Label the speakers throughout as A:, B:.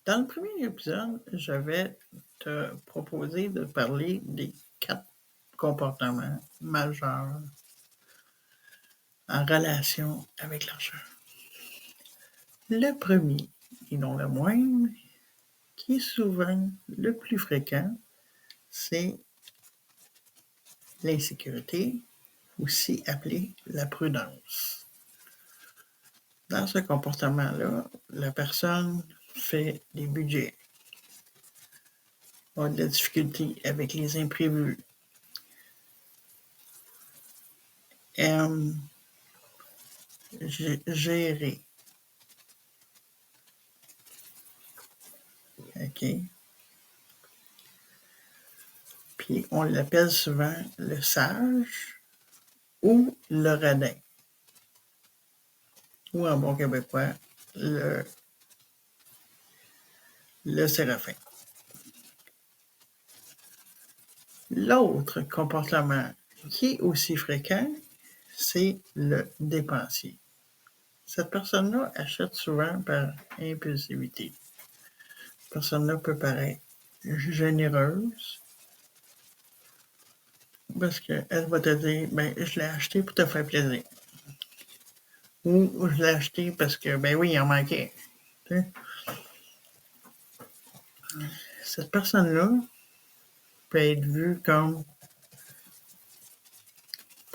A: Dans le premier épisode, je vais te proposer de parler des 4 comportements majeurs en relation avec l'argent. Le premier, et non le moindre, qui est souvent le plus fréquent, c'est l'insécurité, aussi appelée la prudence. Dans ce comportement-là, la personne fait des budgets, a de la difficulté avec les imprévus, aime gérer. OK? Puis on l'appelle souvent le sage ou le radin, ou en bon québécois, le séraphin. L'autre comportement qui est aussi fréquent, c'est le dépensier. Cette personne-là achète souvent par impulsivité. Cette personne-là peut paraître généreuse parce qu'elle va te dire, ben, je l'ai acheté pour te faire plaisir. Ou je l'ai acheté parce que, ben oui, il en manquait. T'sais? Cette personne-là peut être vue comme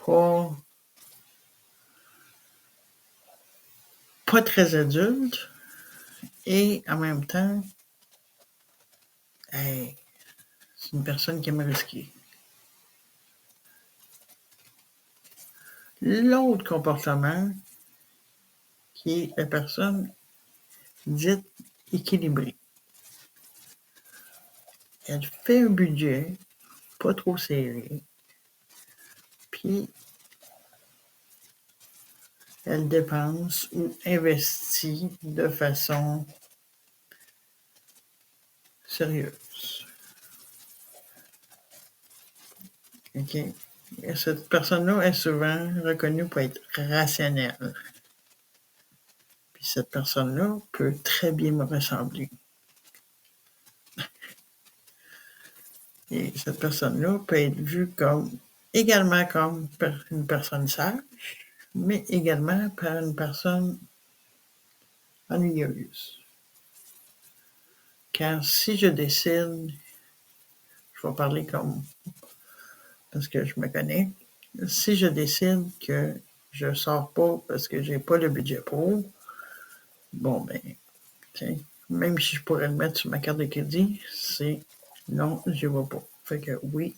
A: pas, pas très adulte et en même temps, hey, c'est une personne qui aime risquer. L'autre comportement, qui est la personne dite équilibrée. Elle fait un budget pas trop serré, puis elle dépense ou investit de façon sérieuse. OK? Et cette personne-là est souvent reconnue pour être rationnelle. Puis cette personne-là peut très bien me ressembler. Et cette personne-là peut être vue également comme une personne sage, mais également par une personne ennuyeuse. Car si je décide, je vais parler comme, parce que je me connais, si je décide que je sors pas parce que j'ai pas le budget pour, bon ben, même si je pourrais le mettre sur ma carte de crédit, c'est non, j'y vais pas. Fait que oui,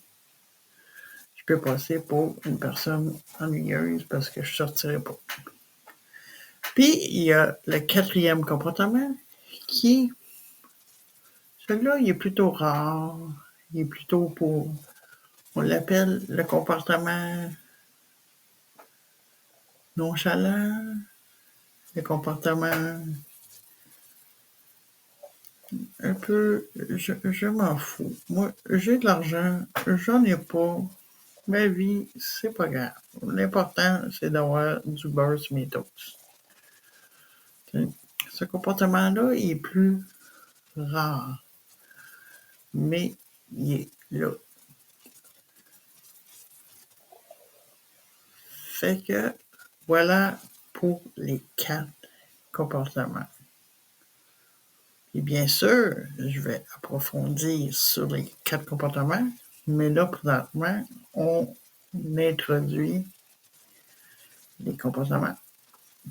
A: je peux passer pour une personne ennuyeuse parce que je sortirai pas. Puis, il y a le quatrième comportement qui, celui-là, il est plutôt rare. Il est plutôt pour, on l'appelle le comportement nonchalant, le comportement un peu, je m'en fous. Moi, j'ai de l'argent, j'en ai pas. Ma vie, c'est pas grave. L'important, c'est d'avoir du beurre sur mes toasts. Ce comportement-là il est plus rare, mais il est là. Fait que voilà pour les 4 comportements. Et bien sûr, je vais approfondir sur les 4 comportements, mais là, présentement, on introduit les comportements.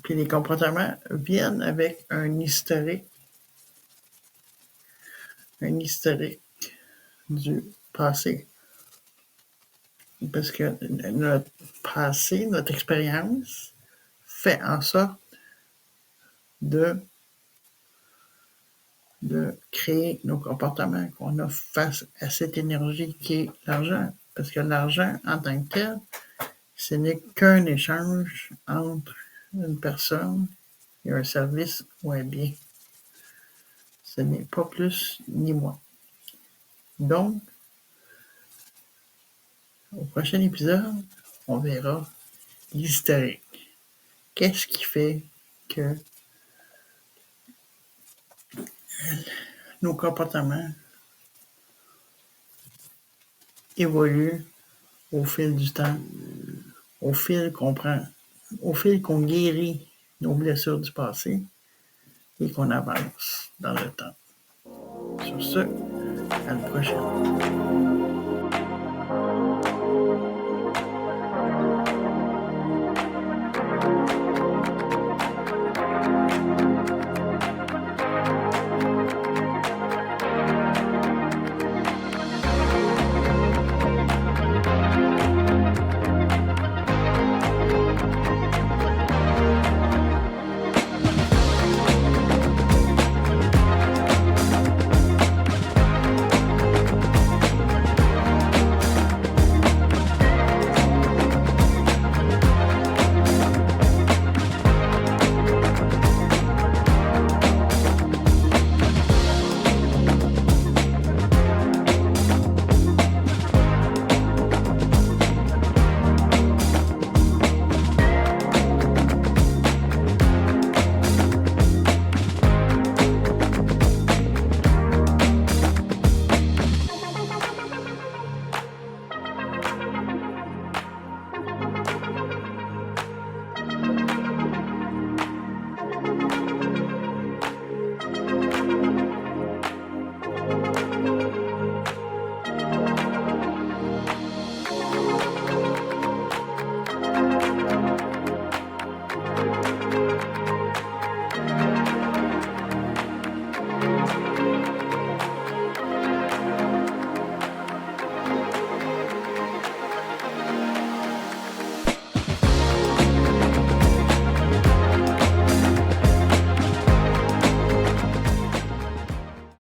A: Puis les comportements viennent avec un historique du passé. Parce que notre passé, notre expérience, fait en sorte de créer nos comportements, qu'on a face à cette énergie qui est l'argent. Parce que l'argent, en tant que tel, ce n'est qu'un échange entre une personne et un service ou un bien. Ce n'est pas plus ni moins. Donc, au prochain épisode, on verra l'historique. Qu'est-ce qui fait que nos comportements évoluent au fil du temps, au fil qu'on guérit nos blessures du passé et qu'on avance dans le temps. Sur ce, à la prochaine.